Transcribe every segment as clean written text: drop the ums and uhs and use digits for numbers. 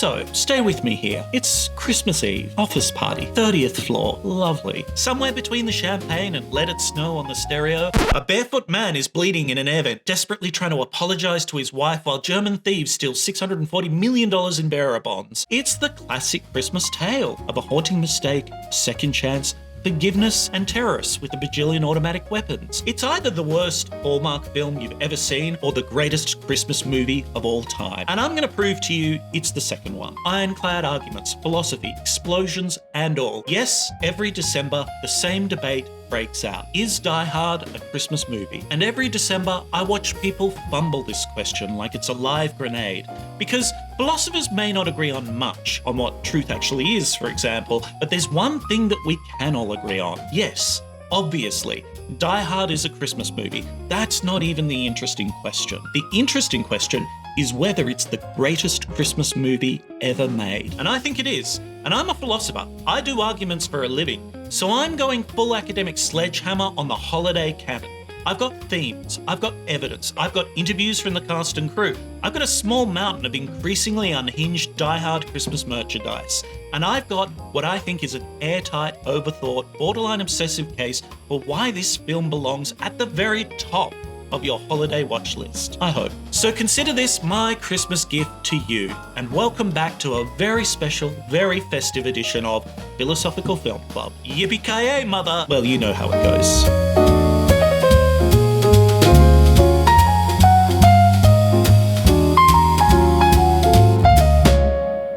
So, stay with me here. It's Christmas Eve, office party, 30th floor, lovely. Somewhere between the champagne and Let It Snow on the stereo, a barefoot man is bleeding in an air vent, desperately trying to apologise to his wife while German thieves steal $640 million in bearer bonds. It's the classic Christmas tale of a haunting mistake, a second chance, forgiveness, and terrorists with a bajillion automatic weapons. It's either the worst Hallmark film you've ever seen or the greatest Christmas movie of all time. And I'm going to prove to you it's the second one. Ironclad arguments, philosophy, explosions, and all. Yes, every December, the same debate breaks out. Is Die Hard a Christmas movie? And every December, I watch people fumble this question like it's a live grenade. Because philosophers may not agree on much, on what truth actually is, for example, but there's one thing that we can all agree on. Yes, obviously, Die Hard is a Christmas movie. That's not even the interesting question. The interesting question is whether it's the greatest Christmas movie ever made. And I think it is. And I'm a philosopher. I do arguments for a living. So I'm going full academic sledgehammer on the holiday canon. I've got themes, I've got evidence, I've got interviews from the cast and crew, I've got a small mountain of increasingly unhinged Die Hard Christmas merchandise, and I've got what I think is an airtight, overthought, borderline obsessive case for why this film belongs at the very top of your holiday watch list, I hope. So consider this my Christmas gift to you, and welcome back to a very special, very festive edition of Philosophical Film Club. Yippee-ki-yay, mother! Well, you know how it goes.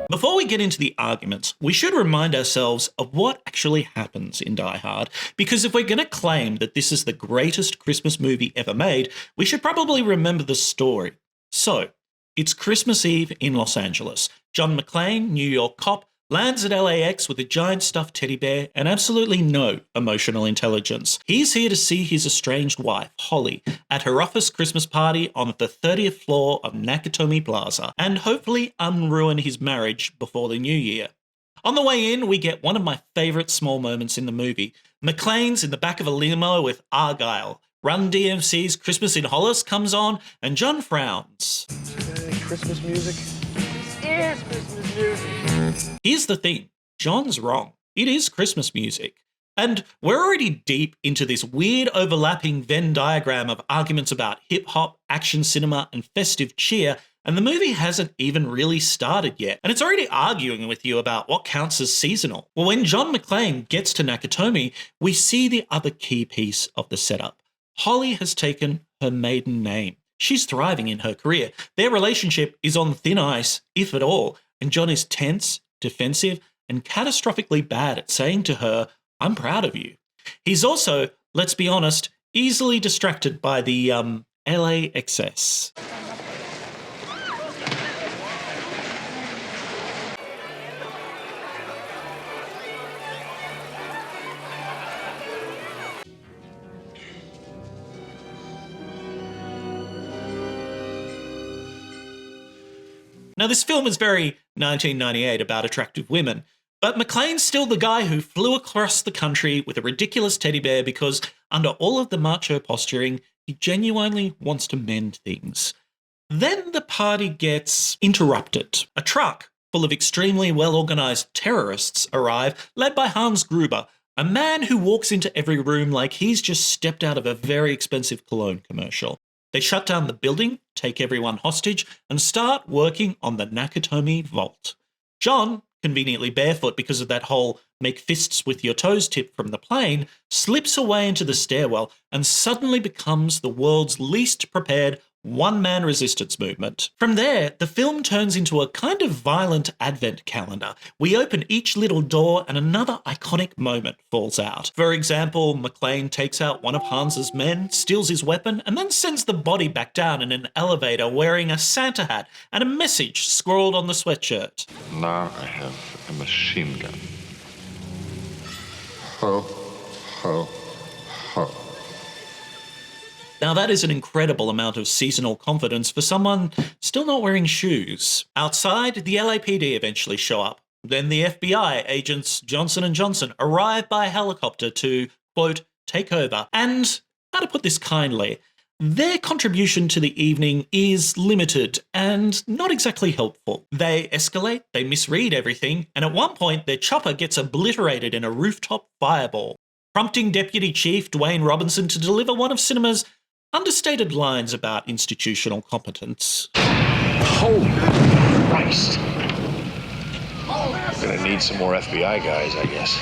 Before we get into the arguments, we should remind ourselves of what actually happens in Die Hard, because if we're going to claim that this is the greatest Christmas movie ever made, we should probably remember the story. So, it's Christmas Eve in Los Angeles. John McClane, New York cop, lands at LAX with a giant stuffed teddy bear and absolutely no emotional intelligence. He's here to see his estranged wife, Holly, at her office Christmas party on the 30th floor of Nakatomi Plaza, and hopefully unruin his marriage before the new year. On the way in, we get one of my favourite small moments in the movie. McClane's in the back of a limo with Argyle. Run DMC's Christmas in Hollis comes on, and John frowns. Christmas music? It is Christmas music. Here's the thing, John's wrong. It is Christmas music. And we're already deep into this weird overlapping Venn diagram of arguments about hip-hop, action cinema, and festive cheer, and the movie hasn't even really started yet. And it's already arguing with you about what counts as seasonal. Well, when John McClane gets to Nakatomi, we see the other key piece of the setup. Holly has taken her maiden name. She's thriving in her career. Their relationship is on thin ice, if at all, and John is tense, defensive, and catastrophically bad at saying to her, I'm proud of you. He's also, let's be honest, easily distracted by the, LA excess. Now, this film is very 1998 about attractive women, but McClane's still the guy who flew across the country with a ridiculous teddy bear because, under all of the macho posturing, he genuinely wants to mend things. Then the party gets interrupted. A truck full of extremely well-organised terrorists arrive, led by Hans Gruber, a man who walks into every room like he's just stepped out of a very expensive cologne commercial. They shut down the building, take everyone hostage, and start working on the Nakatomi vault. John, conveniently barefoot because of that whole make fists with your toes tip from the plane, slips away into the stairwell and suddenly becomes the world's least prepared one-man resistance movement. From there, the film turns into a kind of violent advent calendar. We open each little door and another iconic moment falls out. For example, McClane takes out one of Hans's men, steals his weapon, and then sends the body back down in an elevator wearing a Santa hat and a message scrawled on the sweatshirt. Now I have a machine gun. Ho, ho, ho. Now that is an incredible amount of seasonal confidence for someone still not wearing shoes. Outside, the LAPD eventually show up. Then the FBI agents Johnson & Johnson arrive by helicopter to, quote, take over. And, how to put this kindly, Their contribution to the evening is limited and not exactly helpful. They escalate, they misread everything, and at one point their chopper gets obliterated in a rooftop fireball, prompting Deputy Chief Dwayne Robinson to deliver one of cinema's understated lines about institutional competence. Holy Christ. Gonna need some more FBI guys, I guess.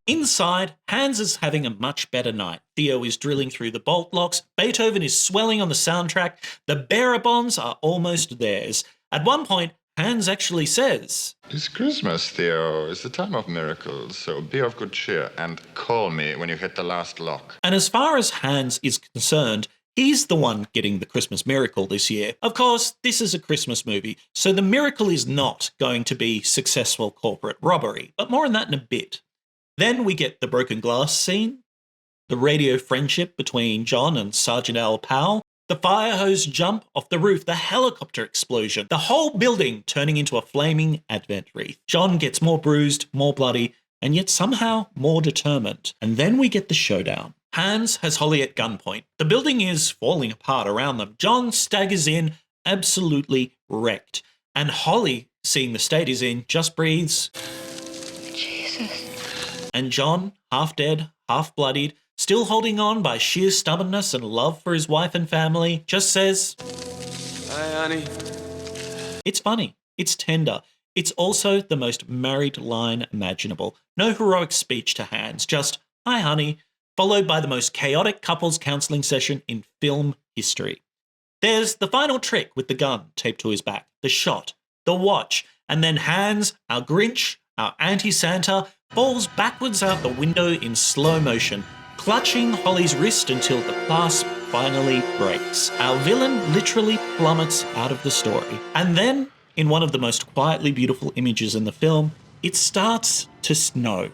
Inside, Hans is having a much better night. Theo is drilling through the bolt locks, Beethoven is swelling on the soundtrack, the bearer bonds are almost theirs. At one point, Hans actually says, It's Christmas, Theo. It's the time of miracles, so be of good cheer and call me when you hit the last lock. and as far as Hans is concerned, he's the one getting the Christmas miracle this year. Of course, this is a Christmas movie, so the miracle is not going to be successful corporate robbery, but more on that in a bit. Then we get the broken glass scene, the radio friendship between John and Sergeant Al Powell, the fire hose jump off the roof, the helicopter explosion, the whole building turning into a flaming Advent wreath. John gets more bruised, more bloody, and yet somehow more determined. And then we get the showdown. Hans has Holly at gunpoint. The building is falling apart around them. John staggers in, absolutely wrecked. And Holly, seeing the state he's in, just breathes. And John, half dead, half bloodied, still holding on by sheer stubbornness and love for his wife and family, just says, Hi, honey. It's funny. It's tender. It's also the most married line imaginable. No heroic speech to Hans, just, hi, honey, followed by the most chaotic couples counselling session in film history. There's the final trick with the gun taped to his back, the shot, the watch, and then Hans, our Grinch, our anti-Santa, falls backwards out the window in slow motion, clutching Holly's wrist until the clasp finally breaks. Our villain literally plummets out of the story. And then, in one of the most quietly beautiful images in the film, it starts to snow.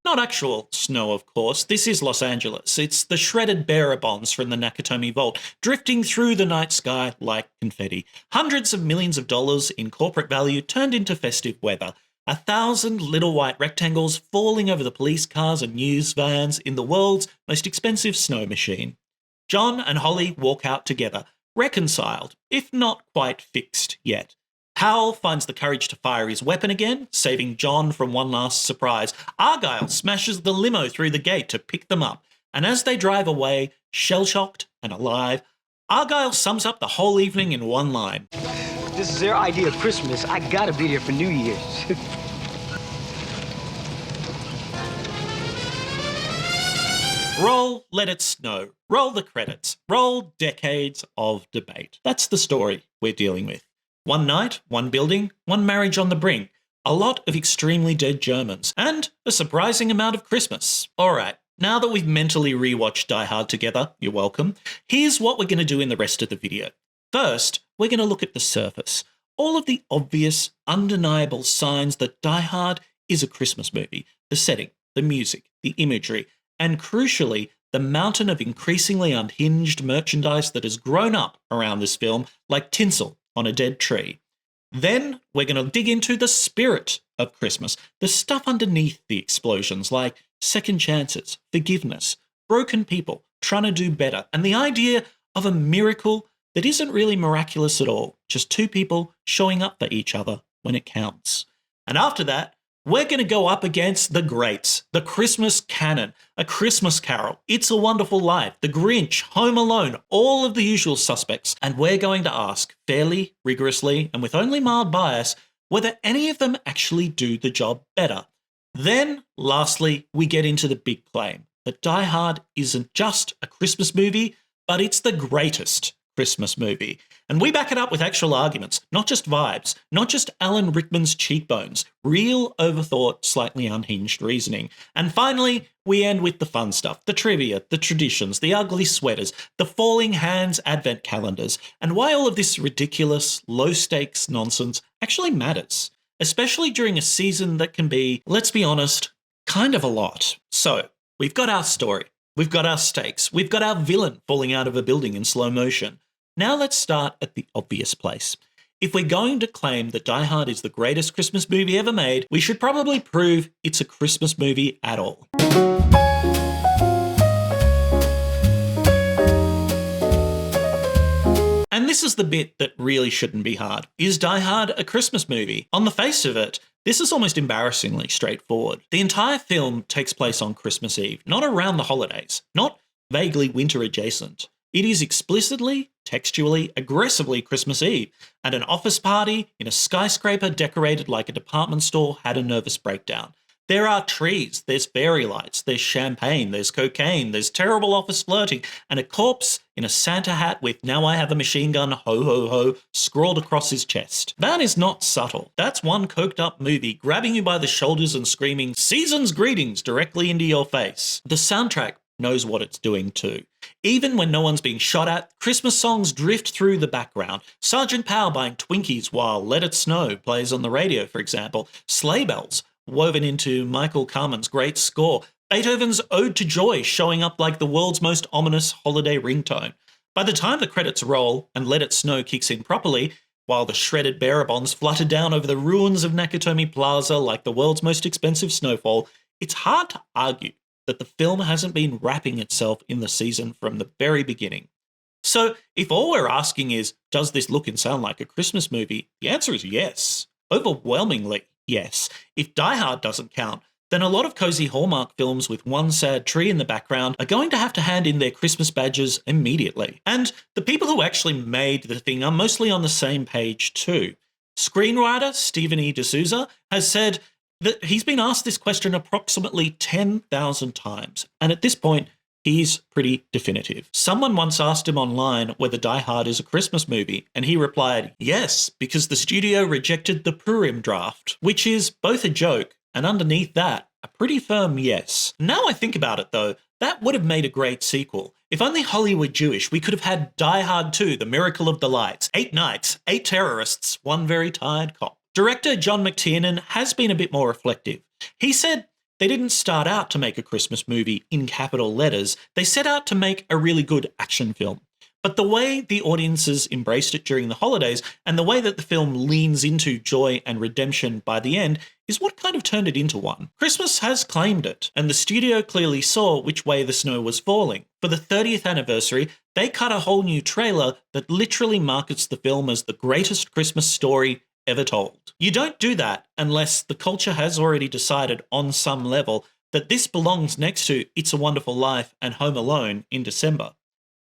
Not actual snow, of course. This is Los Angeles. It's the shredded bearer bonds from the Nakatomi Vault, drifting through the night sky like confetti. Hundreds of millions of dollars in corporate value turned into festive weather. 1,000 little white rectangles falling over the police cars and news vans in the world's most expensive snow machine. John and Holly walk out together, reconciled, if not quite fixed yet. Powell finds the courage to fire his weapon again, saving John from one last surprise. Argyle smashes the limo through the gate to pick them up, and as they drive away, shell-shocked and alive, Argyle sums up the whole evening in one line. This is their idea of Christmas. I gotta be there for New Year's. Roll Let It Snow. Roll the credits. Roll decades of debate. That's the story we're dealing with. One night, one building, one marriage on the brink, a lot of extremely dead Germans, and a surprising amount of Christmas. All right, now that we've mentally rewatched Die Hard together, you're welcome, here's what we're going to do in the rest of the video. First, we're going to look at the surface. All of the obvious, undeniable signs that Die Hard is a Christmas movie. The setting, the music, the imagery, and crucially, the mountain of increasingly unhinged merchandise that has grown up around this film like tinsel on a dead tree. Then we're going to dig into the spirit of Christmas, the stuff underneath the explosions like second chances, forgiveness, broken people trying to do better, and the idea of a miracle that isn't really miraculous at all, just two people showing up for each other when it counts. And after that, we're going to go up against the greats, the Christmas canon, A Christmas Carol, It's a Wonderful Life, The Grinch, Home Alone, all of the usual suspects. And we're going to ask fairly, rigorously, and with only mild bias, whether any of them actually do the job better. Then, lastly, we get into the big claim that Die Hard isn't just a Christmas movie, but it's the greatest Christmas movie. And we back it up with actual arguments, not just vibes, not just Alan Rickman's cheekbones, real overthought, slightly unhinged reasoning. And finally, we end with the fun stuff, the trivia, the traditions, the ugly sweaters, the falling hands advent calendars, and why all of this ridiculous, low-stakes nonsense actually matters, especially during a season that can be, let's be honest, kind of a lot. So, we've got our story, we've got our stakes, we've got our villain falling out of a building in slow motion. Now let's start at the obvious place. If we're going to claim that Die Hard is the greatest Christmas movie ever made, we should probably prove it's a Christmas movie at all. And this is the bit that really shouldn't be hard. Is Die Hard a Christmas movie? On the face of it, this is almost embarrassingly straightforward. The entire film takes place on Christmas Eve, not around the holidays, not vaguely winter adjacent. It is explicitly, textually, aggressively Christmas Eve, and an office party in a skyscraper decorated like a department store had a nervous breakdown. There are trees, there's fairy lights, there's champagne, there's cocaine, there's terrible office flirting, and a corpse in a Santa hat with "Now I have a machine gun, ho ho ho," scrawled across his chest. That is not subtle. That's one coked up movie grabbing you by the shoulders and screaming "Season's greetings" directly into your face. The soundtrack knows what it's doing too. Even when no one's being shot at, Christmas songs drift through the background. Sergeant Powell buying Twinkies while "Let It Snow" plays on the radio, for example. Sleigh bells woven into Michael Kamen's great score. Beethoven's Ode to Joy showing up like the world's most ominous holiday ringtone. By the time the credits roll and Let It Snow kicks in properly, while the shredded bearer bonds flutter down over the ruins of Nakatomi Plaza like the world's most expensive snowfall, it's hard to argue that the film hasn't been wrapping itself in the season from the very beginning. So if all we're asking is, does this look and sound like a Christmas movie? The answer is yes. Overwhelmingly yes. If Die Hard doesn't count, then a lot of cozy Hallmark films with one sad tree in the background are going to have to hand in their Christmas badges immediately. And the people who actually made the thing are mostly on the same page too. Screenwriter Stephen E. D'Souza has said that he's been asked this question approximately 10,000 times, and at this point, he's pretty definitive. Someone once asked him online whether Die Hard is a Christmas movie, and he replied, yes, because the studio rejected the Purim draft, which is both a joke, and underneath that, a pretty firm yes. Now I think about it though, that would have made a great sequel. If only Holly were Jewish, we could have had Die Hard 2, The Miracle of the Lights, 8 nights, 8 terrorists, 1 very tired cop. Director John McTiernan has been a bit more reflective. He said they didn't start out to make a Christmas movie in capital letters, they set out to make a really good action film. But the way the audiences embraced it during the holidays and the way that the film leans into joy and redemption by the end is what kind of turned it into one. Christmas has claimed it, and the studio clearly saw which way the snow was falling. For the 30th anniversary, they cut a whole new trailer that literally markets the film as the greatest Christmas story ever told. You don't do that unless the culture has already decided on some level that this belongs next to It's a Wonderful Life and Home Alone in December.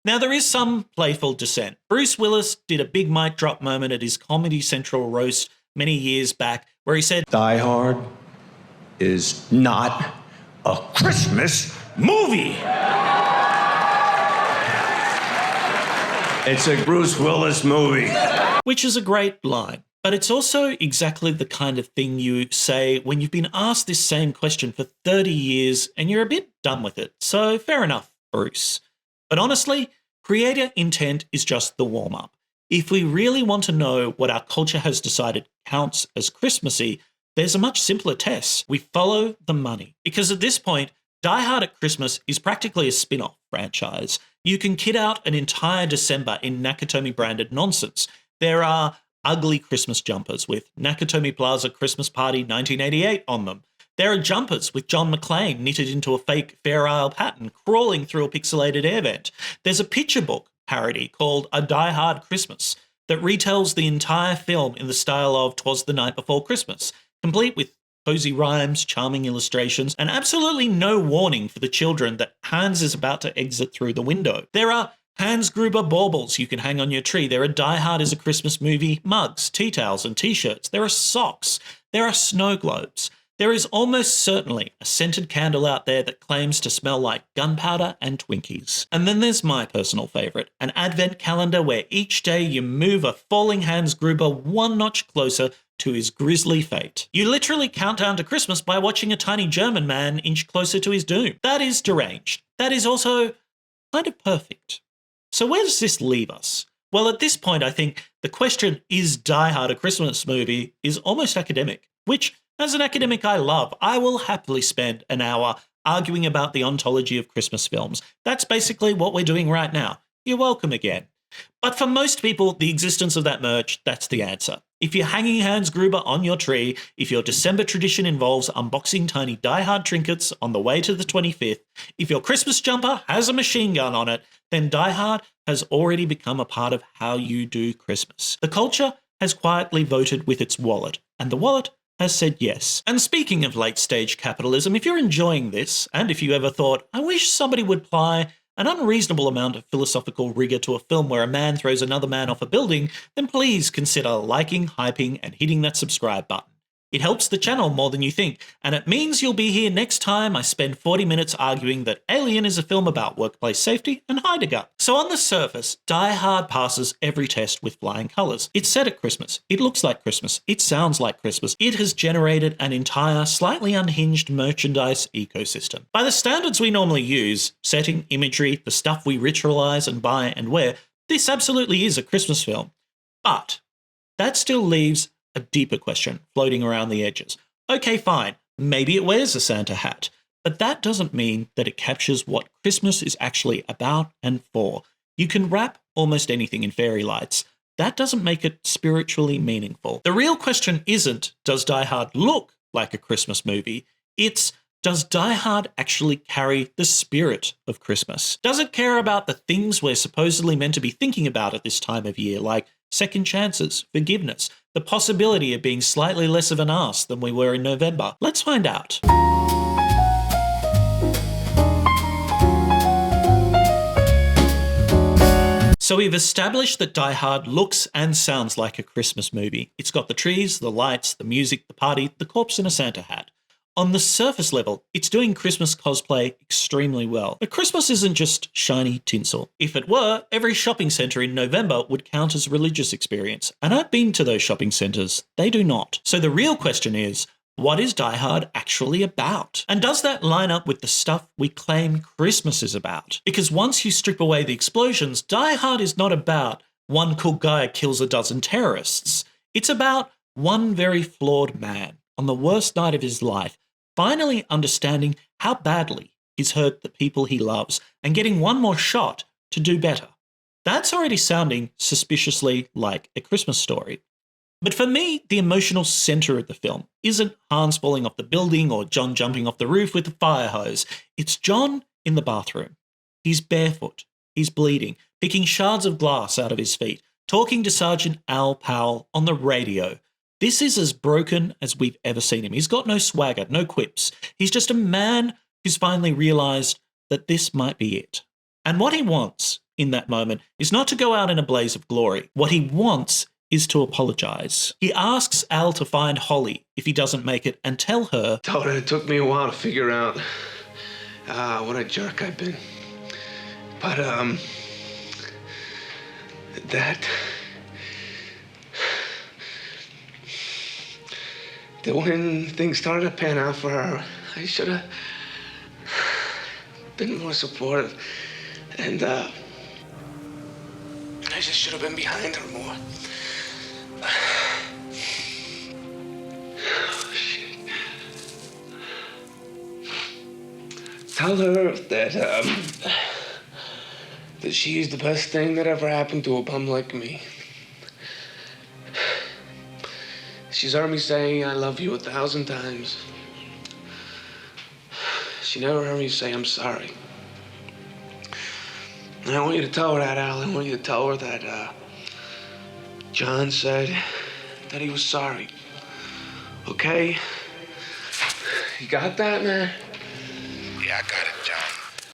Now, there is some playful dissent. Bruce Willis did a big mic drop moment at his Comedy Central roast many years back where he said, Die Hard is not a Christmas movie. It's a Bruce Willis movie. Which is a great line. But it's also exactly the kind of thing you say when you've been asked this same question for 30 years and you're a bit done with it. So fair enough, Bruce. But honestly, creator intent is just the warm-up. If we really want to know what our culture has decided counts as Christmassy, there's a much simpler test. We follow the money. Because at this point, Die Hard at Christmas is practically a spin-off franchise. You can kit out an entire December in Nakatomi-branded nonsense. There are ugly Christmas jumpers with Nakatomi Plaza Christmas Party 1988 on them. There are jumpers with John McClane knitted into a fake Fair Isle pattern crawling through a pixelated air vent. There's a picture book parody called A Die Hard Christmas that retells the entire film in the style of 'Twas the Night Before Christmas, complete with cozy rhymes, charming illustrations, and absolutely no warning for the children that Hans is about to exit through the window. There are Hans Gruber baubles you can hang on your tree. There are Die Hard is a Christmas movie mugs, tea towels, and t-shirts. There are socks. There are snow globes. There is almost certainly a scented candle out there that claims to smell like gunpowder and Twinkies. And then there's my personal favourite, an advent calendar where each day you move a falling Hans Gruber one notch closer to his grisly fate. You literally count down to Christmas by watching a tiny German man inch closer to his doom. That is deranged. That is also kind of perfect. So where does this leave us? Well, at this point, I think the question, is Die Hard a Christmas movie, is almost academic, which, as an academic I love, I will happily spend an hour arguing about the ontology of Christmas films. That's basically what we're doing right now. You're welcome again. But for most people, the existence of that merch, that's the answer. If you're hanging Hans Gruber on your tree, if your December tradition involves unboxing tiny Die-Hard trinkets on the way to the 25th, if your Christmas jumper has a machine gun on it, then Die-Hard has already become a part of how you do Christmas. The culture has quietly voted with its wallet, and the wallet has said yes. And speaking of late-stage capitalism, if you're enjoying this, and if you ever thought, I wish somebody would apply an unreasonable amount of philosophical rigour to a film where a man throws another man off a building, then please consider liking, hyping, and hitting that subscribe button. It helps the channel more than you think, and it means you'll be here next time I spend 40 minutes arguing that Alien is a film about workplace safety and Heidegger. So on the surface, Die Hard passes every test with flying colours. It's set at Christmas. It looks like Christmas. It sounds like Christmas. It has generated an entire, slightly unhinged merchandise ecosystem. By the standards we normally use, setting, imagery, the stuff we ritualise and buy and wear, this absolutely is a Christmas film. But that still leaves a deeper question floating around the edges. Okay, fine, maybe it wears a Santa hat, but that doesn't mean that it captures what Christmas is actually about and for. You can wrap almost anything in fairy lights. That doesn't make it spiritually meaningful. The real question isn't, does Die Hard look like a Christmas movie? It's, does Die Hard actually carry the spirit of Christmas? Does it care about the things we're supposedly meant to be thinking about at this time of year, like second chances, forgiveness, the possibility of being slightly less of an arse than we were in November? Let's find out. So we've established that Die Hard looks and sounds like a Christmas movie. It's got the trees, the lights, the music, the party, the corpse in a Santa hat. On the surface level, it's doing Christmas cosplay extremely well. But Christmas isn't just shiny tinsel. If it were, every shopping centre in November would count as a religious experience. And I've been to those shopping centres. They do not. So the real question is, what is Die Hard actually about? And does that line up with the stuff we claim Christmas is about? Because once you strip away the explosions, Die Hard is not about one cool guy kills a dozen terrorists. It's about one very flawed man on the worst night of his life, finally understanding how badly he's hurt the people he loves and getting one more shot to do better. That's already sounding suspiciously like a Christmas story. But for me, the emotional centre of the film isn't Hans falling off the building or John jumping off the roof with a fire hose. It's John in the bathroom. He's barefoot. He's bleeding, picking shards of glass out of his feet, talking to Sergeant Al Powell on the radio. This is as broken as we've ever seen him. He's got no swagger, no quips. He's just a man who's finally realised that this might be it. And what he wants in that moment is not to go out in a blaze of glory. What he wants is to apologise. He asks Al to find Holly if he doesn't make it and tell her, Told her it took me a while to figure out what a jerk I've been. But, that when things started to pan out for her, I should have been more supportive. And, I just should have been behind her more. Oh, shit. Tell her that she's the best thing that ever happened to a bum like me. She's heard me say I love you 1,000 times. She never heard me say I'm sorry. And I want you to tell her that, Al. I want you to tell her that John said that he was sorry. Okay? You got that, man? Yeah, I got it, John.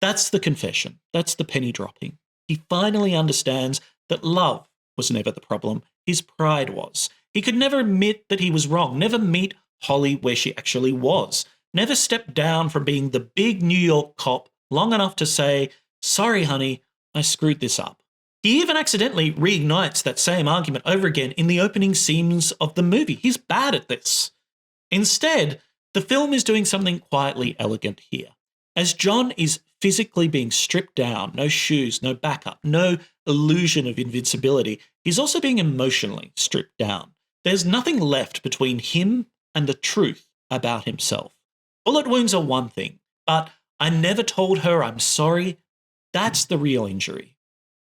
that's the confession. That's the penny dropping. He finally understands that love was never the problem. His pride was. He could never admit that he was wrong, never meet Holly where she actually was, never step down from being the big New York cop long enough to say, sorry, honey, I screwed this up. He even accidentally reignites that same argument over again in the opening scenes of the movie. He's bad at this. Instead, the film is doing something quietly elegant here. As John is physically being stripped down, no shoes, no backup, no illusion of invincibility, he's also being emotionally stripped down. There's nothing left between him and the truth about himself. Bullet wounds are one thing, but I never told her I'm sorry. That's the real injury.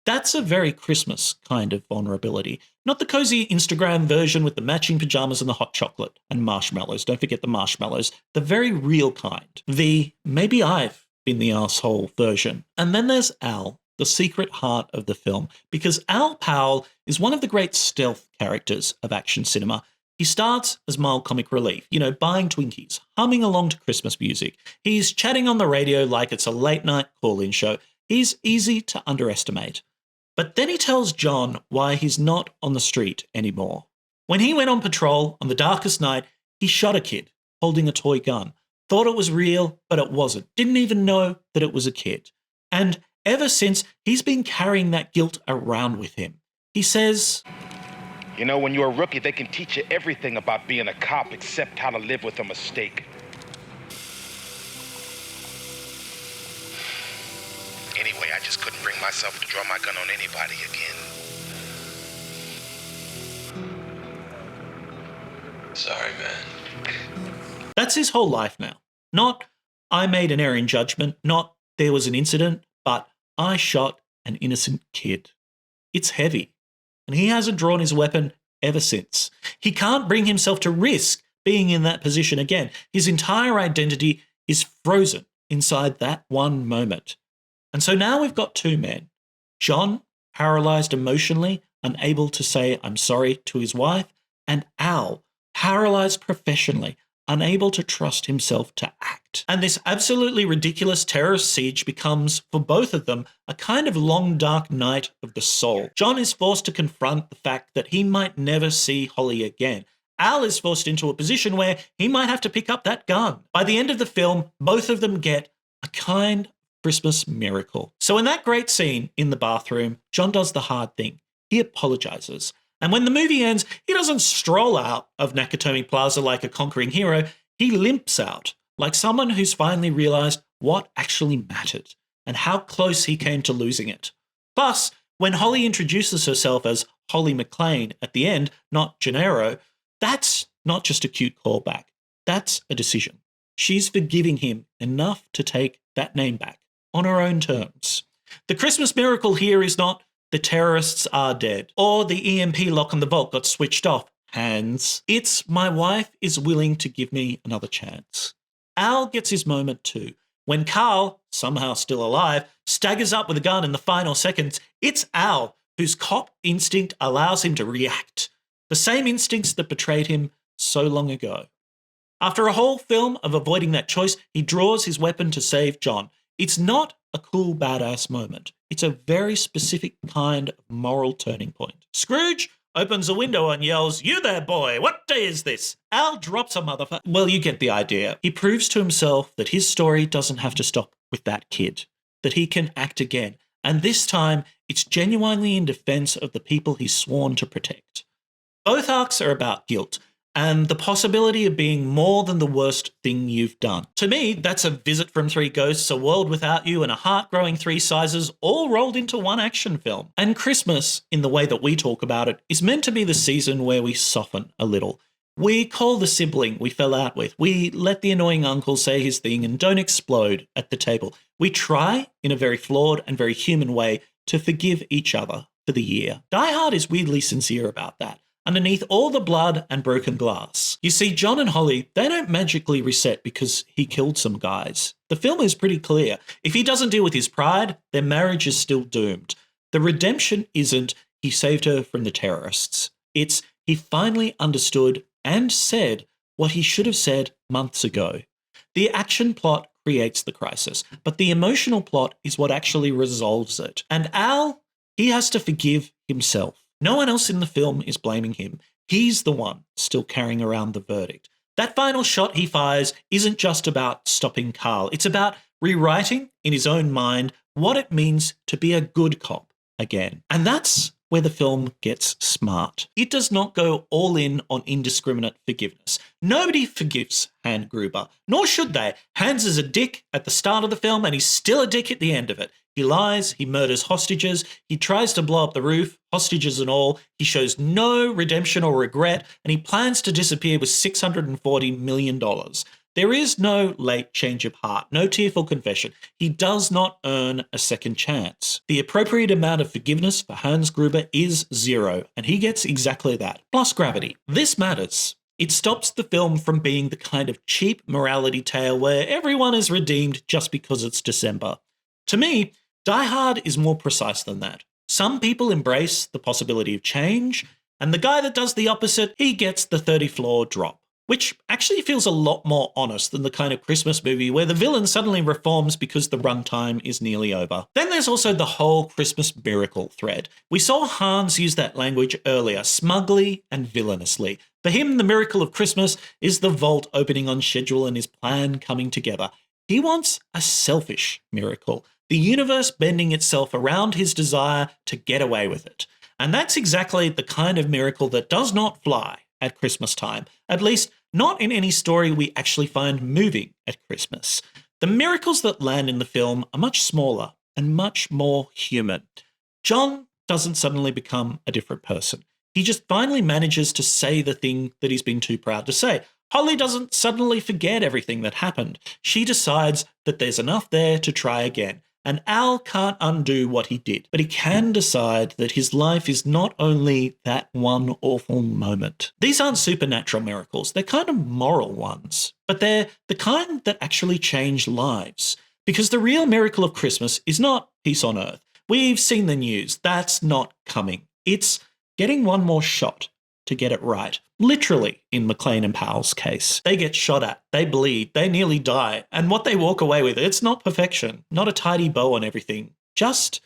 That's a very Christmas kind of vulnerability. Not the cozy Instagram version with the matching pajamas and the hot chocolate and marshmallows. Don't forget the marshmallows. The very real kind. The maybe I've been the asshole version. And then there's Al, the secret heart of the film, because Al Powell is one of the great stealth characters of action cinema. He starts as mild comic relief, buying Twinkies, humming along to Christmas music. He's chatting on the radio like it's a late night call-in show. He's easy to underestimate. But then he tells John why he's not on the street anymore. When he went on patrol on the darkest night, he shot a kid holding a toy gun. Thought it was real, but it wasn't. Didn't even know that it was a kid. And ever since, he's been carrying that guilt around with him. He says, You know, when you're a rookie, they can teach you everything about being a cop except how to live with a mistake. Anyway, I just couldn't bring myself to draw my gun on anybody again. Sorry, man. That's his whole life now. Not, I made an error in judgment, not there was an incident, but I shot an innocent kid. It's heavy. And he hasn't drawn his weapon ever since. He can't bring himself to risk being in that position again. His entire identity is frozen inside that one moment. And so now we've got two men. John, paralyzed emotionally, unable to say I'm sorry to his wife, and Al, paralyzed professionally, unable to trust himself to act. And this absolutely ridiculous terrorist siege becomes, for both of them, a kind of long dark night of the soul. John is forced to confront the fact that he might never see Holly again. Al is forced into a position where he might have to pick up that gun. By the end of the film, both of them get a kind of Christmas miracle. So in that great scene in the bathroom, John does the hard thing. He apologizes. And when the movie ends, he doesn't stroll out of Nakatomi Plaza like a conquering hero. He limps out like someone who's finally realized what actually mattered and how close he came to losing it. Plus, when Holly introduces herself as Holly McClane at the end, not Gennaro, that's not just a cute callback. That's a decision. She's forgiving him enough to take that name back on her own terms. The Christmas miracle here is not the terrorists are dead, or the EMP lock on the vault got switched off. Hands. It's my wife is willing to give me another chance. Al gets his moment too. When Carl, somehow still alive, staggers up with a gun in the final seconds, it's Al whose cop instinct allows him to react. The same instincts that betrayed him so long ago. After a whole film of avoiding that choice, he draws his weapon to save John. It's not a cool badass moment. It's a very specific kind of moral turning point. Scrooge opens a window and yells, "You there, boy, what day is this?" Al drops a motherfucker. Well, you get the idea. He proves to himself that his story doesn't have to stop with that kid, that he can act again. And this time, it's genuinely in defense of the people he's sworn to protect. Both arcs are about guilt and the possibility of being more than the worst thing you've done. To me, that's a visit from three ghosts, a world without you, and a heart growing three sizes all rolled into one action film. And Christmas, in the way that we talk about it, is meant to be the season where we soften a little. We call the sibling we fell out with. We let the annoying uncle say his thing and don't explode at the table. We try, in a very flawed and very human way, to forgive each other for the year. Die Hard is weirdly sincere about that. Underneath all the blood and broken glass. You see, John and Holly, they don't magically reset because he killed some guys. The film is pretty clear. If he doesn't deal with his pride, their marriage is still doomed. The redemption isn't he saved her from the terrorists. It's he finally understood and said what he should have said months ago. The action plot creates the crisis, but the emotional plot is what actually resolves it. And Al, he has to forgive himself. No one else in the film is blaming him. He's the one still carrying around the verdict. That final shot he fires isn't just about stopping Carl. It's about rewriting in his own mind what it means to be a good cop again. And that's where the film gets smart. It does not go all in on indiscriminate forgiveness. Nobody forgives Hans Gruber, nor should they. Hans is a dick at the start of the film and he's still a dick at the end of it. He lies, he murders hostages, he tries to blow up the roof, hostages and all. He shows no redemption or regret, and he plans to disappear with $640 million. There is no late change of heart, no tearful confession. He does not earn a second chance. The appropriate amount of forgiveness for Hans Gruber is 0, and he gets exactly that, plus gravity. This matters. It stops the film from being the kind of cheap morality tale where everyone is redeemed just because it's December. To me, Die Hard is more precise than that. Some people embrace the possibility of change, and the guy that does the opposite, he gets the 30-floor drop, which actually feels a lot more honest than the kind of Christmas movie where the villain suddenly reforms because the runtime is nearly over. Then there's also the whole Christmas miracle thread. We saw Hans use that language earlier, smugly and villainously. For him, the miracle of Christmas is the vault opening on schedule and his plan coming together. He wants a selfish miracle, the universe bending itself around his desire to get away with it. And that's exactly the kind of miracle that does not fly at Christmas time, at least not in any story we actually find moving at Christmas. The miracles that land in the film are much smaller and much more human. John doesn't suddenly become a different person. He just finally manages to say the thing that he's been too proud to say. Holly doesn't suddenly forget everything that happened. She decides that there's enough there to try again. And Al can't undo what he did, but he can decide that his life is not only that one awful moment. These aren't supernatural miracles, they're kind of moral ones, but they're the kind that actually change lives. Because the real miracle of Christmas is not peace on earth. We've seen the news, that's not coming. It's getting one more shot to get it right. Literally, in McClane and Powell's case. They get shot at, they bleed, they nearly die, and what they walk away with, it's not perfection, not a tidy bow on everything, just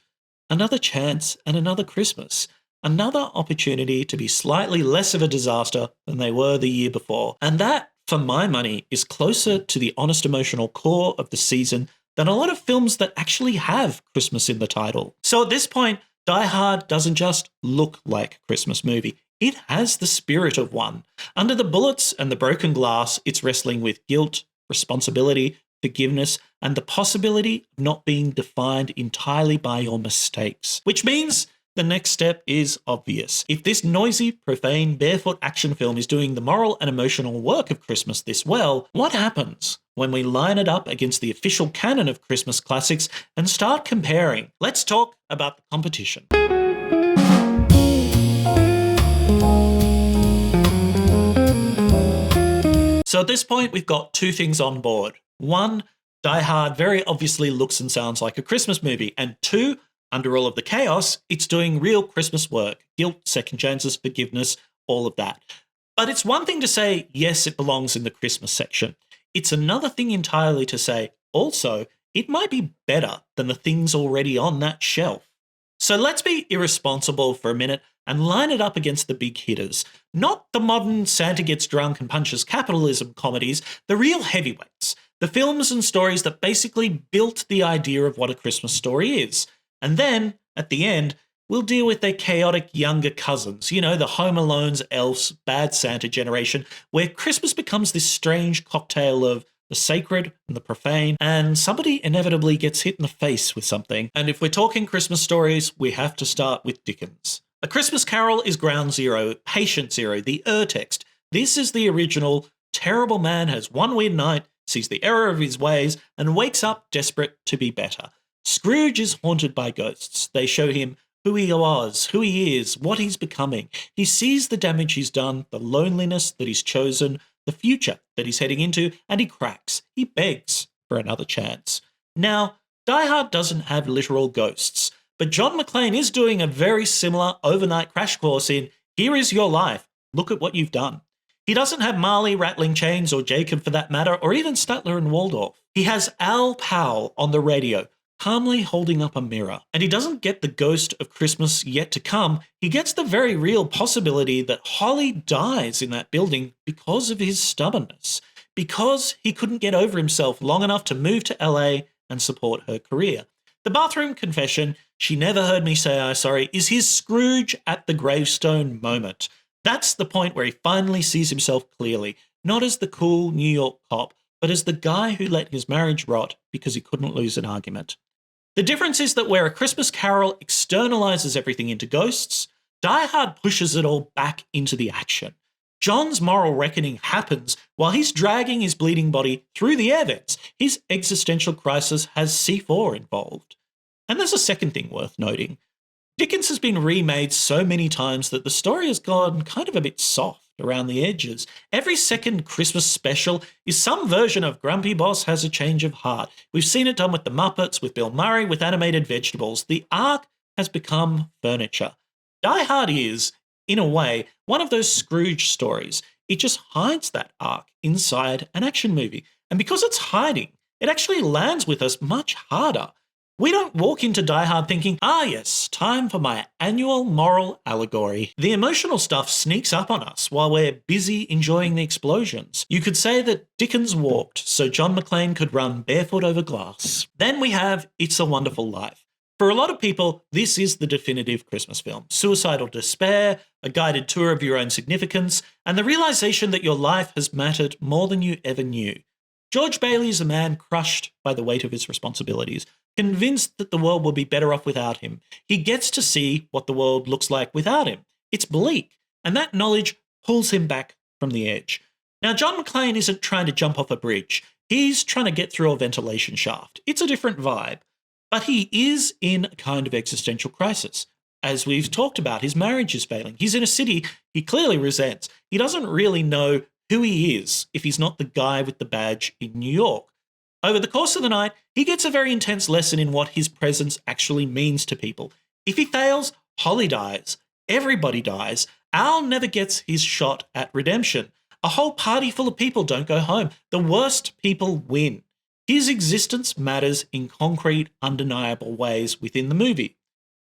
another chance and another Christmas. Another opportunity to be slightly less of a disaster than they were the year before. And that, for my money, is closer to the honest emotional core of the season than a lot of films that actually have Christmas in the title. So at this point, Die Hard doesn't just look like a Christmas movie. It has the spirit of one. Under the bullets and the broken glass, it's wrestling with guilt, responsibility, forgiveness, and the possibility of not being defined entirely by your mistakes. Which means the next step is obvious. If this noisy, profane, barefoot action film is doing the moral and emotional work of Christmas this well, what happens when we line it up against the official canon of Christmas classics and start comparing? Let's talk about the competition. So at this point, we've got two things on board. One, Die Hard very obviously looks and sounds like a Christmas movie. And two, under all of the chaos, it's doing real Christmas work. Guilt, second chances, forgiveness, all of that. But it's one thing to say, yes, it belongs in the Christmas section. It's another thing entirely to say, also, it might be better than the things already on that shelf. So let's be irresponsible for a minute and line it up against the big hitters. Not the modern Santa gets drunk and punches capitalism comedies, the real heavyweights. The films and stories that basically built the idea of what a Christmas story is. And then, at the end, we'll deal with their chaotic younger cousins, you know, the Home Alone's, Elf's, Bad Santa generation, where Christmas becomes this strange cocktail of the sacred and the profane, and somebody inevitably gets hit in the face with something. And if we're talking Christmas stories, we have to start with Dickens. A Christmas Carol is ground zero, patient zero, the text. This is the original. Terrible man has one weird night, sees the error of his ways, and wakes up desperate to be better. Scrooge is haunted by ghosts. They show him who he was, who he is, what he's becoming. He sees the damage he's done, the loneliness that he's chosen, the future that he's heading into, and he cracks. He begs for another chance. Now, Die Hard doesn't have literal ghosts, but John McClane is doing a very similar overnight crash course in Here is your life, look at what you've done. He doesn't have Marley rattling chains, or Jacob for that matter, or even Statler and Waldorf. He has Al Powell on the radio, calmly holding up a mirror. And he doesn't get the ghost of Christmas yet to come, he gets the very real possibility that Holly dies in that building because of his stubbornness, because he couldn't get over himself long enough to move to LA and support her career. The bathroom confession, she never heard me say I'm sorry, is his Scrooge at the gravestone moment. That's the point where he finally sees himself clearly, not as the cool New York cop, but as the guy who let his marriage rot because he couldn't lose an argument. The difference is that where A Christmas Carol externalizes everything into ghosts, Die Hard pushes it all back into the action. John's moral reckoning happens while he's dragging his bleeding body through the air vents. His existential crisis has C4 involved. And there's a second thing worth noting. Dickens has been remade so many times that the story has gone kind of a bit soft around the edges. Every second Christmas special is some version of Grumpy Boss has a change of heart. We've seen it done with the Muppets, with Bill Murray, with animated vegetables. The arc has become furniture. Die Hard is, in a way, one of those Scrooge stories. It just hides that arc inside an action movie. And because it's hiding, it actually lands with us much harder. We don't walk into Die Hard thinking, ah yes, time for my annual moral allegory. The emotional stuff sneaks up on us while we're busy enjoying the explosions. You could say that Dickens walked so John McClane could run barefoot over glass. Then we have It's a Wonderful Life. For a lot of people, this is the definitive Christmas film. Suicidal despair, a guided tour of your own significance, and the realization that your life has mattered more than you ever knew. George Bailey is a man crushed by the weight of his responsibilities, convinced that the world will be better off without him. He gets to see what the world looks like without him. It's bleak, and that knowledge pulls him back from the edge. Now, John McClane isn't trying to jump off a bridge. He's trying to get through a ventilation shaft. It's a different vibe. But he is in a kind of existential crisis. As we've talked about, his marriage is failing. He's in a city he clearly resents. He doesn't really know who he is if he's not the guy with the badge in New York. Over the course of the night, he gets a very intense lesson in what his presence actually means to people. If he fails, Holly dies. Everybody dies. Al never gets his shot at redemption. A whole party full of people don't go home. The worst people win. His existence matters in concrete, undeniable ways within the movie.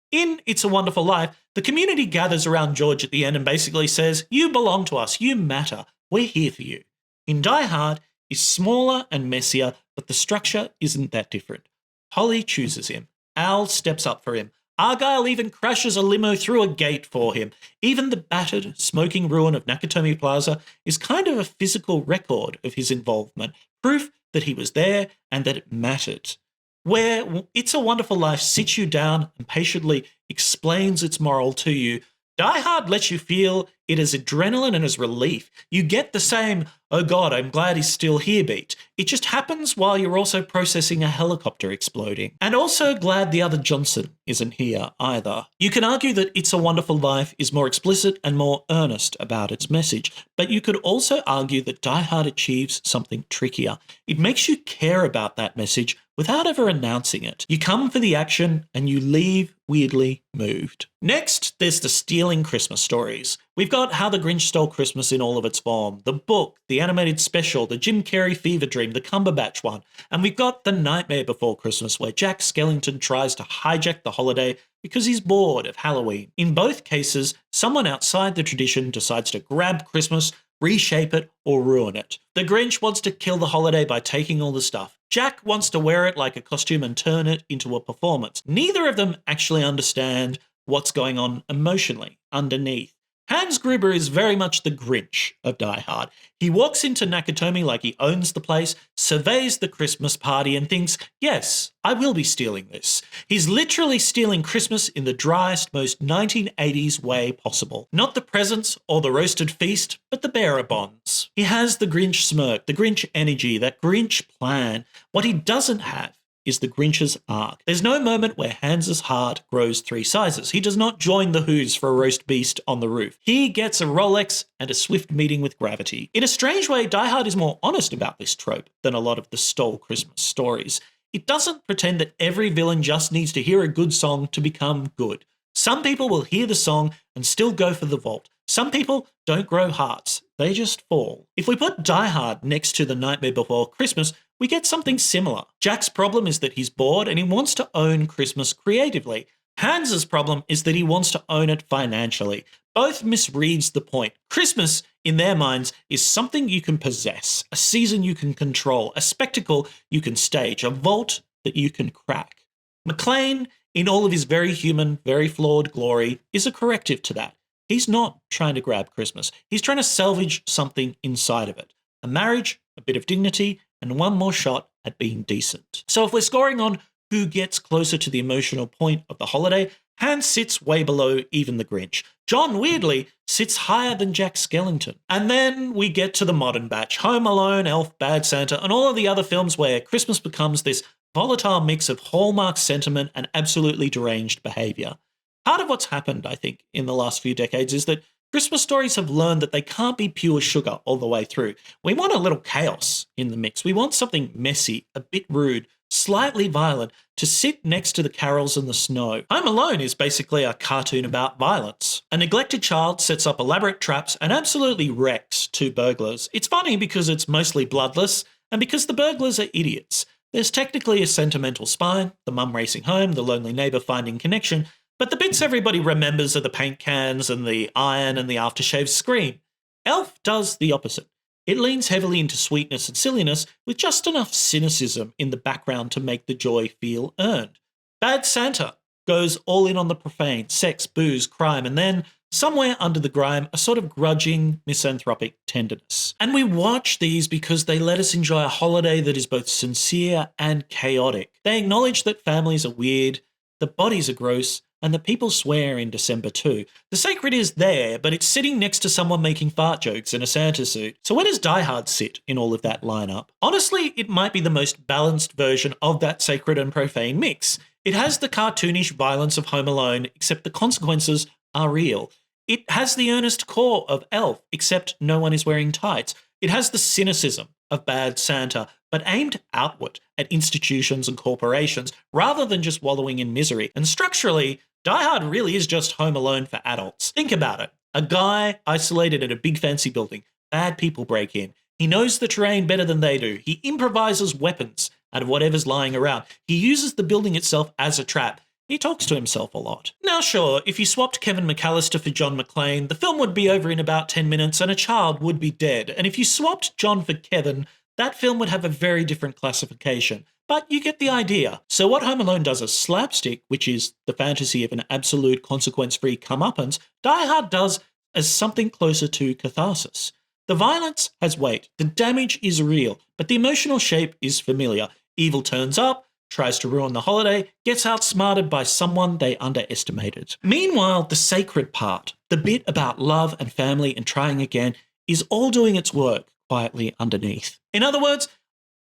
In It's a Wonderful Life, the community gathers around George at the end and basically says, you belong to us, you matter, we're here for you. In Die Hard, he's smaller and messier, but the structure isn't that different. Holly chooses him. Al steps up for him. Argyle even crashes a limo through a gate for him. Even the battered, smoking ruin of Nakatomi Plaza is kind of a physical record of his involvement, proof that he was there and that it mattered. Where It's a Wonderful Life sits you down and patiently explains its moral to you, Die Hard lets you feel it as adrenaline and as relief. You get the same, oh God, I'm glad he's still here beat. It just happens while you're also processing a helicopter exploding. And also glad the other Johnson isn't here either. You can argue that It's a Wonderful Life is more explicit and more earnest about its message, but you could also argue that Die Hard achieves something trickier. It makes you care about that message without ever announcing it. You come for the action and you leave weirdly moved. Next, there's the stealing Christmas stories. We've got How the Grinch Stole Christmas in all of its form, the book, the animated special, the Jim Carrey fever dream, the Cumberbatch one, and we've got The Nightmare Before Christmas, where Jack Skellington tries to hijack the holiday because he's bored of Halloween. In both cases, someone outside the tradition decides to grab Christmas, reshape it, or ruin it. The Grinch wants to kill the holiday by taking all the stuff. Jack wants to wear it like a costume and turn it into a performance. Neither of them actually understand what's going on emotionally underneath. Hans Gruber is very much the Grinch of Die Hard. He walks into Nakatomi like he owns the place, surveys the Christmas party and thinks, yes, I will be stealing this. He's literally stealing Christmas in the driest, most 1980s way possible. Not the presents or the roasted feast, but the bearer bonds. He has the Grinch smirk, the Grinch energy, that Grinch plan. What he doesn't have is the Grinch's arc. There's no moment where Hans's heart grows 3 sizes. He does not join the Who's for a roast beast on the roof. He gets a Rolex and a swift meeting with gravity. In a strange way, Die Hard is more honest about this trope than a lot of the Stole Christmas stories. It doesn't pretend that every villain just needs to hear a good song to become good. Some people will hear the song and still go for the vault. Some people don't grow hearts. They just fall. If we put Die Hard next to The Nightmare Before Christmas, we get something similar. Jack's problem is that he's bored and he wants to own Christmas creatively. Hans's problem is that he wants to own it financially. Both misreads the point. Christmas, in their minds, is something you can possess, a season you can control, a spectacle you can stage, a vault that you can crack. McClane, in all of his very human, very flawed glory, is a corrective to that. He's not trying to grab Christmas. He's trying to salvage something inside of it. A marriage, a bit of dignity, and one more shot at being decent. So if we're scoring on who gets closer to the emotional point of the holiday, Hans sits way below even the Grinch. John, weirdly, sits higher than Jack Skellington. And then we get to the modern batch. Home Alone, Elf, Bad Santa, and all of the other films where Christmas becomes this volatile mix of Hallmark sentiment and absolutely deranged behaviour. Part of what's happened, I think, in the last few decades is that Christmas stories have learned that they can't be pure sugar all the way through. We want a little chaos in the mix. We want something messy, a bit rude, slightly violent, to sit next to the carols and the snow. Home Alone is basically a cartoon about violence. A neglected child sets up elaborate traps and absolutely wrecks two burglars. It's funny because it's mostly bloodless and because the burglars are idiots. There's technically a sentimental spine, the mum racing home, the lonely neighbour finding connection, but the bits everybody remembers are the paint cans and the iron and the aftershave scream. Elf does the opposite. It leans heavily into sweetness and silliness with just enough cynicism in the background to make the joy feel earned. Bad Santa goes all in on the profane, sex, booze, crime, and then, somewhere under the grime, a sort of grudging, misanthropic tenderness. And we watch these because they let us enjoy a holiday that is both sincere and chaotic. They acknowledge that families are weird, the bodies are gross, and the people swear in December too. The sacred is there, but it's sitting next to someone making fart jokes in a Santa suit. So where does Die Hard sit in all of that lineup? Honestly, it might be the most balanced version of that sacred and profane mix. It has the cartoonish violence of Home Alone, except the consequences are real. It has the earnest core of Elf, except no one is wearing tights. It has the cynicism of Bad Santa, but aimed outward at institutions and corporations rather than just wallowing in misery. And structurally, Die Hard really is just Home Alone for adults. Think about it. A guy isolated in a big fancy building. Bad people break in. He knows the terrain better than they do. He improvises weapons out of whatever's lying around. He uses the building itself as a trap. He talks to himself a lot. Now sure, if you swapped Kevin McAllister for John McClane, the film would be over in about 10 minutes and a child would be dead. And if you swapped John for Kevin, that film would have a very different classification. But you get the idea. So what Home Alone does as slapstick, which is the fantasy of an absolute consequence-free comeuppance, Die Hard does as something closer to catharsis. The violence has weight, the damage is real, but the emotional shape is familiar. Evil turns up, tries to ruin the holiday, gets outsmarted by someone they underestimated. Meanwhile, the sacred part, the bit about love and family and trying again, is all doing its work quietly underneath. In other words,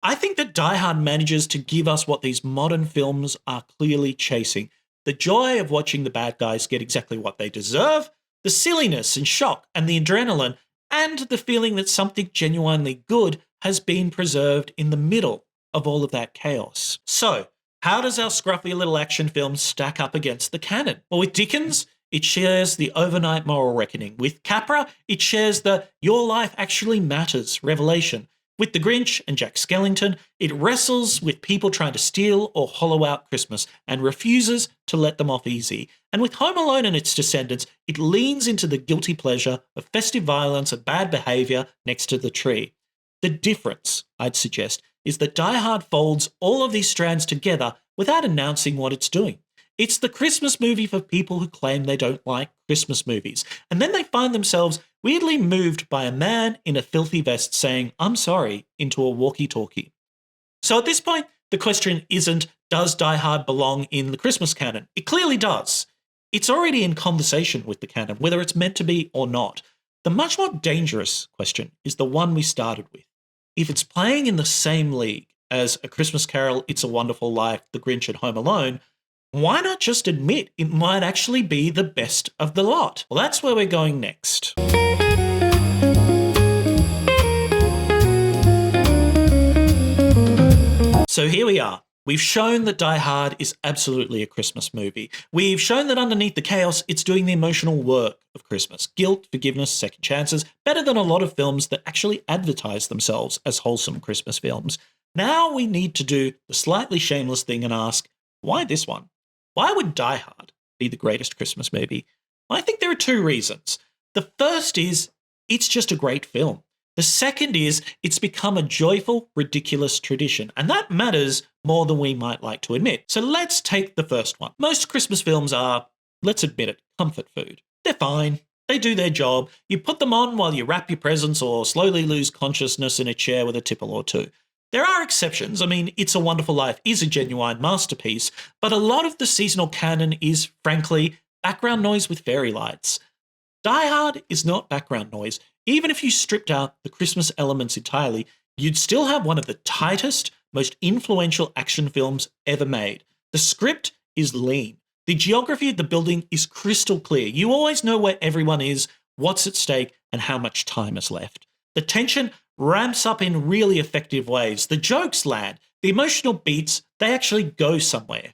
I think that Die Hard manages to give us what these modern films are clearly chasing. The joy of watching the bad guys get exactly what they deserve, the silliness and shock and the adrenaline, and the feeling that something genuinely good has been preserved in the middle of all of that chaos. So, how does our scruffy little action film stack up against the canon? Well, with Dickens, it shares the overnight moral reckoning. With Capra, it shares the your life actually matters revelation. With the Grinch and Jack Skellington, it wrestles with people trying to steal or hollow out Christmas and refuses to let them off easy. And with Home Alone and its descendants, it leans into the guilty pleasure of festive violence and bad behaviour next to the tree. The difference, I'd suggest, is that Die Hard folds all of these strands together without announcing what it's doing. It's the Christmas movie for people who claim they don't like Christmas movies. And then they find themselves weirdly moved by a man in a filthy vest saying, "I'm sorry," into a walkie-talkie. So at this point, the question isn't, does Die Hard belong in the Christmas canon? It clearly does. It's already in conversation with the canon, whether it's meant to be or not. The much more dangerous question is the one we started with. If it's playing in the same league as A Christmas Carol, It's a Wonderful Life, The Grinch, and Home Alone, why not just admit it might actually be the best of the lot? Well, that's where we're going next. So here we are. We've shown that Die Hard is absolutely a Christmas movie. We've shown that underneath the chaos, it's doing the emotional work of Christmas. Guilt, forgiveness, second chances, better than a lot of films that actually advertise themselves as wholesome Christmas films. Now we need to do the slightly shameless thing and ask, why this one? Why would Die Hard be the greatest Christmas movie? I think there are two reasons. The first is, it's just a great film. The second is, it's become a joyful, ridiculous tradition, and that matters more than we might like to admit. So let's take the first one. Most Christmas films are, let's admit it, comfort food. They're fine. They do their job. You put them on while you wrap your presents or slowly lose consciousness in a chair with a tipple or two. There are exceptions. I mean, It's a Wonderful Life is a genuine masterpiece, but a lot of the seasonal canon is, frankly, background noise with fairy lights. Die Hard is not background noise. Even if you stripped out the Christmas elements entirely, you'd still have one of the tightest, most influential action films ever made. The script is lean. The geography of the building is crystal clear. You always know where everyone is, what's at stake, and how much time is left. The tension ramps up in really effective ways. The jokes land. The emotional beats, they actually go somewhere.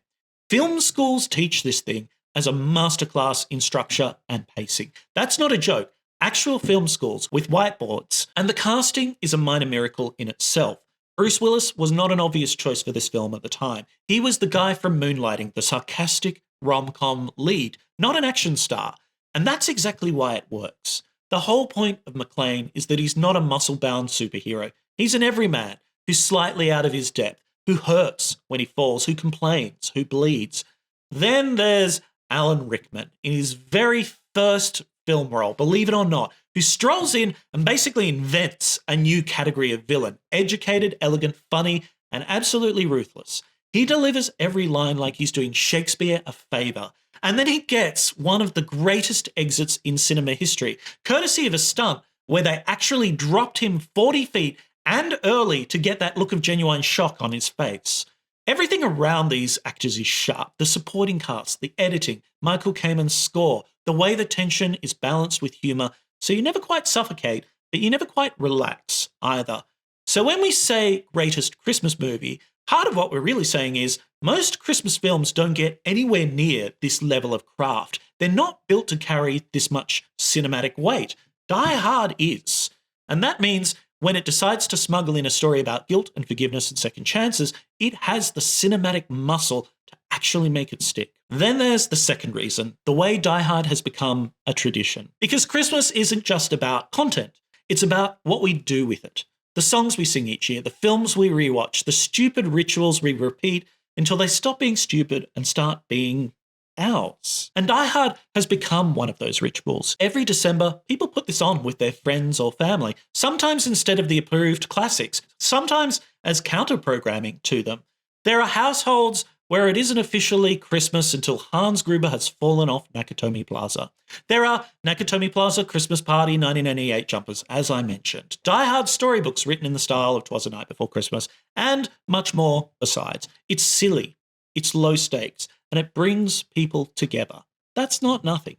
Film schools teach this thing as a masterclass in structure and pacing. That's not a joke. Actual film schools with whiteboards. And the casting is a minor miracle in itself. Bruce Willis was not an obvious choice for this film at the time. He was the guy from Moonlighting, the sarcastic rom-com lead, not an action star. And that's exactly why it works. The whole point of McClane is that he's not a muscle-bound superhero. He's an everyman who's slightly out of his depth, who hurts when he falls, who complains, who bleeds. Then there's Alan Rickman in his very first film role, believe it or not, who strolls in and basically invents a new category of villain. Educated, elegant, funny, and absolutely ruthless. He delivers every line like he's doing Shakespeare a favour. And then he gets one of the greatest exits in cinema history, courtesy of a stunt where they actually dropped him 40 feet and early to get that look of genuine shock on his face. Everything around these actors is sharp. The supporting cast, the editing, Michael Kamen's score, the way the tension is balanced with humour, so you never quite suffocate, but you never quite relax either. So when we say greatest Christmas movie, part of what we're really saying is most Christmas films don't get anywhere near this level of craft. They're not built to carry this much cinematic weight. Die Hard is. And that means when it decides to smuggle in a story about guilt and forgiveness and second chances, it has the cinematic muscle to actually make it stick. Then there's the second reason, the way Die Hard has become a tradition. Because Christmas isn't just about content. It's about what we do with it. The songs we sing each year, the films we rewatch, the stupid rituals we repeat until they stop being stupid and start being ours. And Die Hard has become one of those rituals. Every December, people put this on with their friends or family, sometimes instead of the approved classics, sometimes as counter-programming to them. There are households where it isn't officially Christmas until Hans Gruber has fallen off Nakatomi Plaza. There are Nakatomi Plaza Christmas Party 1998 jumpers, as I mentioned, Die Hard storybooks written in the style of 'Twas a Night Before Christmas, and much more besides. It's silly, it's low stakes, and it brings people together. That's not nothing,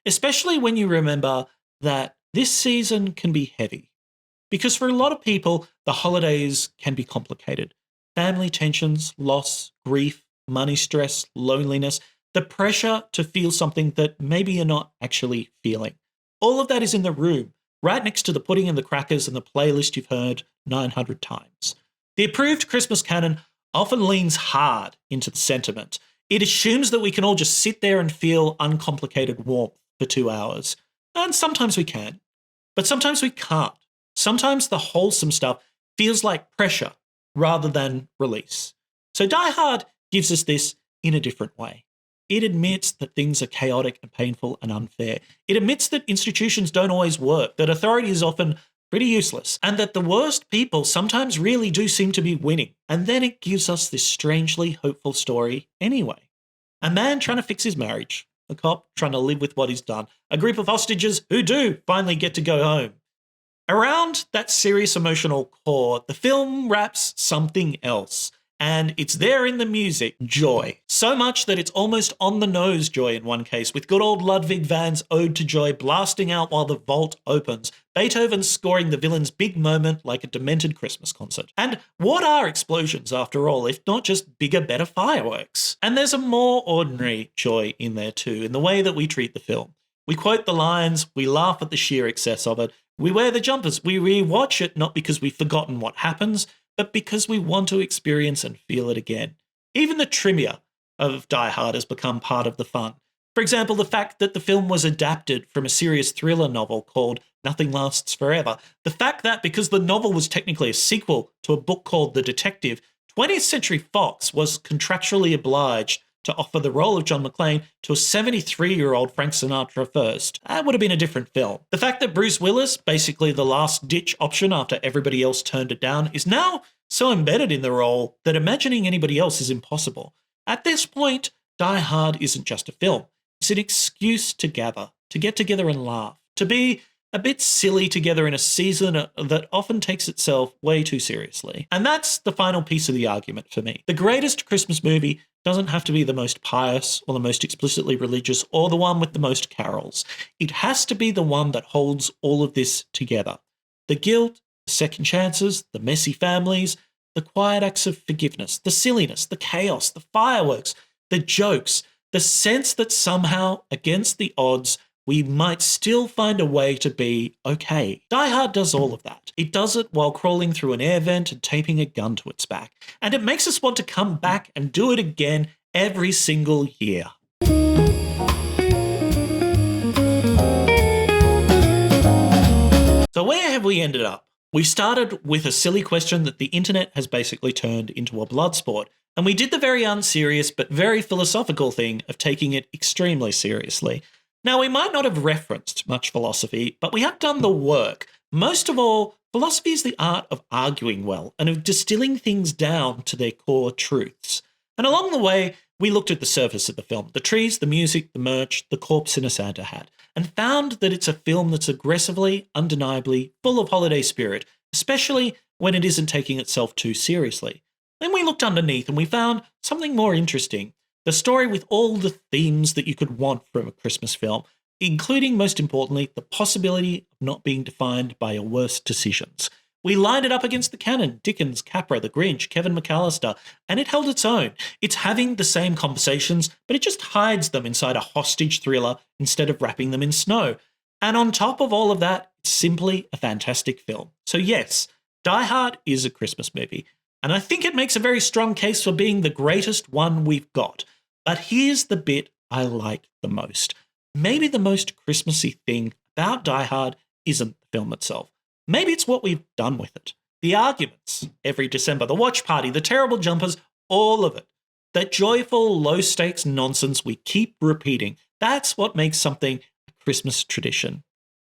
especially when you remember that this season can be heavy. Because for a lot of people, the holidays can be complicated. Family tensions, loss, grief, money stress, loneliness, the pressure to feel something that maybe you're not actually feeling. All of that is in the room, right next to the pudding and the crackers and the playlist you've heard 900 times. The approved Christmas canon often leans hard into the sentiment. It assumes that we can all just sit there and feel uncomplicated warmth for 2 hours. And sometimes we can, but sometimes we can't. Sometimes the wholesome stuff feels like pressure rather than release. So Die Hard gives us this in a different way. It admits that things are chaotic and painful and unfair. It admits that institutions don't always work, that authority is often pretty useless, and that the worst people sometimes really do seem to be winning. And then it gives us this strangely hopeful story anyway. A man trying to fix his marriage, a cop trying to live with what he's done, a group of hostages who do finally get to go home. Around that serious emotional core, the film wraps something else. And it's there in the music, joy. So much that it's almost on the nose joy in one case, with good old Ludwig van's Ode to Joy blasting out while the vault opens, Beethoven scoring the villain's big moment like a demented Christmas concert. And what are explosions after all, if not just bigger, better fireworks? And there's a more ordinary joy in there too, in the way that we treat the film. We quote the lines, we laugh at the sheer excess of it, we wear the jumpers, we rewatch it not because we've forgotten what happens, but because we want to experience and feel it again. Even the trivia of Die Hard has become part of the fun. For example, the fact that the film was adapted from a serious thriller novel called Nothing Lasts Forever. The fact that because the novel was technically a sequel to a book called The Detective, 20th Century Fox was contractually obliged to offer the role of John McClane to a 73-year-old Frank Sinatra first. That would have been a different film. The fact that Bruce Willis, basically the last-ditch option after everybody else turned it down, is now so embedded in the role that imagining anybody else is impossible. At this point, Die Hard isn't just a film. It's an excuse to gather, to get together and laugh, to be a bit silly together in a season that often takes itself way too seriously. And that's the final piece of the argument for me. The greatest Christmas movie doesn't have to be the most pious or the most explicitly religious or the one with the most carols. It has to be the one that holds all of this together. The guilt, the second chances, the messy families, the quiet acts of forgiveness, the silliness, the chaos, the fireworks, the jokes, the sense that somehow, against the odds, we might still find a way to be okay. Die Hard does all of that. It does it while crawling through an air vent and taping a gun to its back. And it makes us want to come back and do it again every single year. So where have we ended up? We started with a silly question that the internet has basically turned into a blood sport. And we did the very unserious but very philosophical thing of taking it extremely seriously. Now, we might not have referenced much philosophy, but we have done the work. Most of all, philosophy is the art of arguing well and of distilling things down to their core truths. And along the way, we looked at the surface of the film, the trees, the music, the merch, the corpse in a Santa hat, and found that it's a film that's aggressively, undeniably full of holiday spirit, especially when it isn't taking itself too seriously. Then we looked underneath and we found something more interesting. The story with all the themes that you could want from a Christmas film, including, most importantly, the possibility of not being defined by your worst decisions. We lined it up against the canon, Dickens, Capra, The Grinch, Kevin McAllister, and it held its own. It's having the same conversations, but it just hides them inside a hostage thriller instead of wrapping them in snow. And on top of all of that, it's simply a fantastic film. So yes, Die Hard is a Christmas movie, and I think it makes a very strong case for being the greatest one we've got. But here's the bit I like the most. Maybe the most Christmassy thing about Die Hard isn't the film itself. Maybe it's what we've done with it. The arguments every December, the watch party, the terrible jumpers, all of it. That joyful, low-stakes nonsense we keep repeating. That's what makes something a Christmas tradition.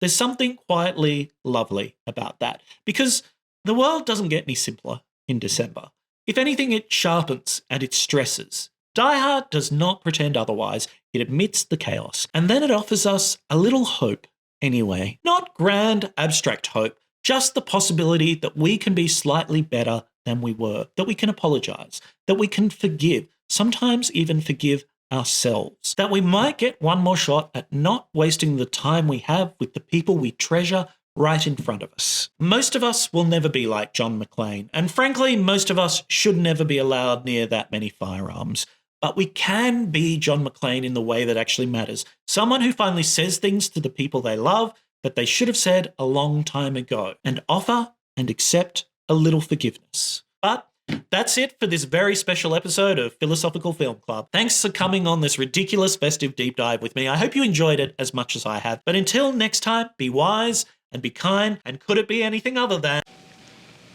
There's something quietly lovely about that, because the world doesn't get any simpler in December. If anything, it sharpens and it stresses. Die Hard does not pretend otherwise. It admits the chaos. And then it offers us a little hope anyway. Not grand, abstract hope, just the possibility that we can be slightly better than we were, that we can apologise, that we can forgive, sometimes even forgive ourselves, that we might get one more shot at not wasting the time we have with the people we treasure right in front of us. Most of us will never be like John McClane, and frankly, most of us should never be allowed near that many firearms. But we can be John McClane in the way that actually matters. Someone who finally says things to the people they love that they should have said a long time ago, and offer and accept a little forgiveness. But that's it for this very special episode of Philosophical Film Club. Thanks for coming on this ridiculous festive deep dive with me. I hope you enjoyed it as much as I have. But until next time, be wise and be kind, and could it be anything other than...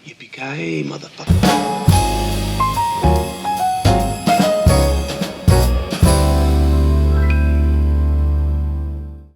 Yippee-ki-yay, motherfucker.